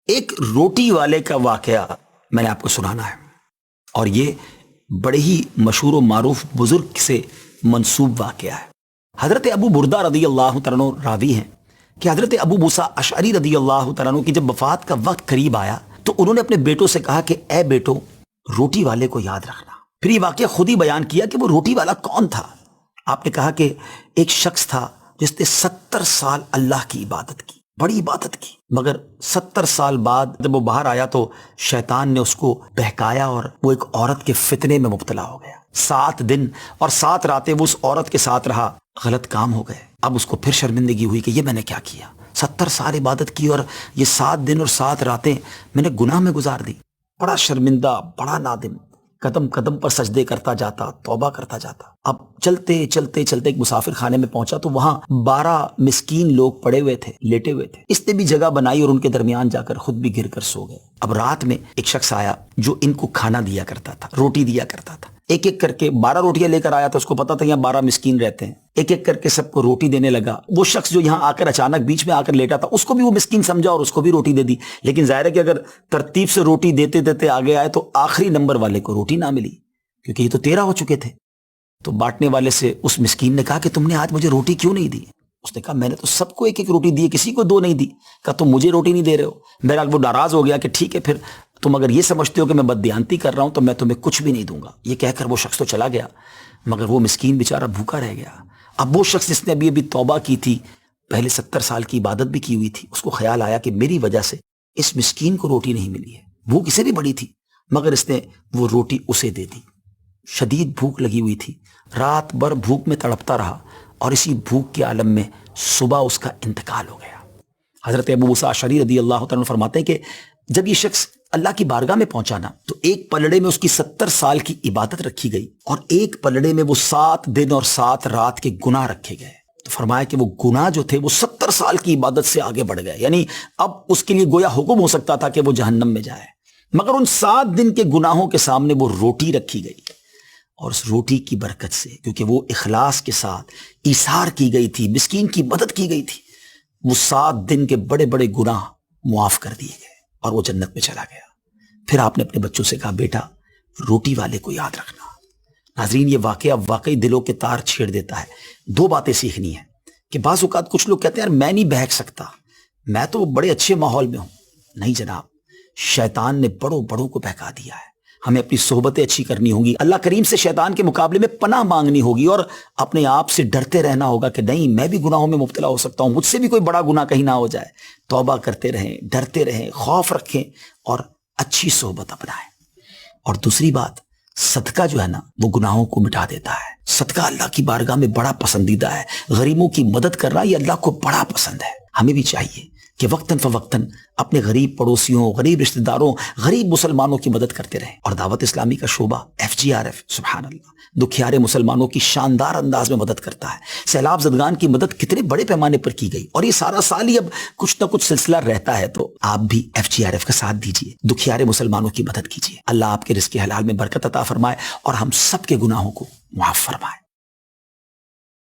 ایک روٹی والے کا واقعہ میں نے آپ کو سنانا ہے، اور یہ بڑے ہی مشہور و معروف بزرگ سے منسوب واقعہ ہے۔ حضرت ابو بردہ رضی اللہ تعالیٰ عنہ راوی ہیں کہ حضرت ابو موسیٰ اشعری رضی اللہ تعالیٰ عنہ کی جب وفات کا وقت قریب آیا تو انہوں نے اپنے بیٹوں سے کہا کہ اے بیٹو، روٹی والے کو یاد رکھنا۔ پھر یہ واقعہ خود ہی بیان کیا کہ وہ روٹی والا کون تھا۔ آپ نے کہا کہ ایک شخص تھا جس نے 70 سال اللہ کی عبادت کی، بڑی عبادت کی، مگر 70 سال بعد جب وہ باہر آیا تو شیطان نے اس کو بہکایا اور وہ ایک عورت کے فتنے میں مبتلا ہو گیا۔ 7 دن اور 7 راتیں وہ اس عورت کے ساتھ رہا، غلط کام ہو گئے۔ اب اس کو پھر شرمندگی ہوئی کہ یہ میں نے کیا کیا، 70 سال عبادت کی اور یہ 7 دن اور 7 راتیں میں نے گناہ میں گزار دی۔ بڑا شرمندہ، بڑا نادم، قدم قدم پر سجدے کرتا جاتا، توبہ کرتا جاتا۔ اب چلتے چلتے چلتے ایک مسافر خانے میں پہنچا تو وہاں 12 مسکین لوگ پڑے ہوئے تھے، لیٹے ہوئے تھے۔ اس نے بھی جگہ بنائی اور ان کے درمیان جا کر خود بھی گر کر سو گئے۔ اب رات میں ایک شخص آیا جو ان کو کھانا دیا کرتا تھا، روٹی دیا کرتا تھا۔ ایک ایک کر کے 12 روٹیاں لے کر آیا تھا، اس کو پتا تھا یہاں 12 مسکین رہتے ہیں۔ ایک ایک کر کے سب کو روٹی دینے لگا۔ وہ شخص جو یہاں آ کر اچانک بیچ میں آ کر لیٹا تھا، اس کو بھی وہ مسکین سمجھا اور اس کو بھی روٹی دے دی۔ لیکن ظاہر ہے کہ اگر ترتیب سے روٹی دیتے دیتے آگے آئے تو آخری نمبر والے کو روٹی نہ ملی، کیونکہ یہ تو 13 ہو چکے تھے۔ تو بانٹنے والے سے اس مسکین نے کہا کہ تم نے آج مجھے روٹی کیوں نہیں دی؟ اس نے کہا میں نے تو سب کو ایک ایک روٹی دی، کسی کو 2 نہیں دی۔ کہا تم مجھے روٹی نہیں دے رہے ہو؟ بہرحال وہ ناراض ہو گیا کہ ٹھیک ہے، پھر تم اگر یہ سمجھتے ہو کہ میں بددیانتی کر رہا ہوں تو میں تمہیں کچھ بھی نہیں دوں گا۔ یہ کہہ کر وہ شخص تو چلا گیا، مگر وہ مسکین بیچارہ بھوکا رہ گیا۔ اب وہ شخص جس نے ابھی توبہ کی تھی، پہلے 70 سال کی عبادت بھی کی ہوئی تھی، اس کو خیال آیا کہ میری وجہ سے اس مسکین کو روٹی نہیں ملی ہے۔ بھوک اسے بھی بڑی تھی، مگر اس نے وہ روٹی اسے دے دی۔ شدید بھوک لگی ہوئی تھی، رات بھر بھوک میں تڑپتا رہا اور اسی بھوک کے عالم میں صبح اس کا انتقال ہو گیا۔ حضرت ابو موسیٰ اشعری رضی اللہ تعالیٰ عنہ فرماتے ہیں کہ جب یہ شخص اللہ کی بارگاہ میں پہنچا نا تو ایک پلڑے میں اس کی 70 سال کی عبادت رکھی گئی اور ایک پلڑے میں وہ 7 دن اور 7 رات کے گناہ رکھے گئے۔ تو فرمایا کہ وہ گناہ جو تھے وہ 70 سال کی عبادت سے آگے بڑھ گئے، یعنی اب اس کے لیے گویا حکم ہو سکتا تھا کہ وہ جہنم میں جائے، مگر ان 7 دن کے گناہوں کے سامنے وہ روٹی رکھی گئی، اور اس روٹی کی برکت سے، کیونکہ وہ اخلاص کے ساتھ ایثار کی گئی تھی، مسکین کی مدد کی گئی تھی، وہ 7 دن کے بڑے بڑے گناہ معاف کر دیے گئے اور وہ جنت میں چلا گیا۔ پھر آپ نے اپنے بچوں سے کہا بیٹا روٹی والے کو یاد رکھنا۔ ناظرین یہ واقعہ واقعی دلوں کے تار چھیڑ دیتا ہے۔ 2 باتیں سیکھنی ہیں کہ بعض اوقات کچھ لوگ کہتے ہیں یار میں نہیں بہک سکتا، میں تو بڑے اچھے ماحول میں ہوں۔ نہیں جناب، شیطان نے بڑوں بڑوں کو بہکا دیا ہے۔ ہمیں اپنی صحبتیں اچھی کرنی ہوں گی، اللہ کریم سے شیطان کے مقابلے میں پناہ مانگنی ہوگی اور اپنے آپ سے ڈرتے رہنا ہوگا کہ نہیں میں بھی گناہوں میں مبتلا ہو سکتا ہوں، مجھ سے بھی کوئی بڑا گناہ کہیں نہ ہو جائے۔ توبہ کرتے رہیں، ڈرتے رہیں، خوف رکھیں اور اچھی صحبت اپنائیں۔ اور دوسری بات، صدقہ جو ہے نا وہ گناہوں کو مٹا دیتا ہے۔ صدقہ اللہ کی بارگاہ میں بڑا پسندیدہ ہے، غریبوں کی مدد کرنا یہ اللہ کو بڑا پسند ہے۔ ہمیں بھی چاہیے کہ وقتاً فوقتاً اپنے غریب پڑوسیوں، غریب رشتہ داروں، غریب مسلمانوں کی مدد کرتے رہیں۔ اور دعوت اسلامی کا شعبہ FGRF سبحان اللہ دکھیارے مسلمانوں کی شاندار انداز میں مدد کرتا ہے۔ سیلاب زدگان کی مدد کتنے بڑے پیمانے پر کی گئی، اور یہ سارا سال ہی اب کچھ نہ کچھ سلسلہ رہتا ہے، تو آپ بھی FGRF کا ساتھ دیجیے، دکھیارے مسلمانوں کی مدد کیجیے۔ اللہ آپ کے رزق حلال میں برکت عطا فرمائے اور ہم سب کے گناہوں کو معاف فرمائے۔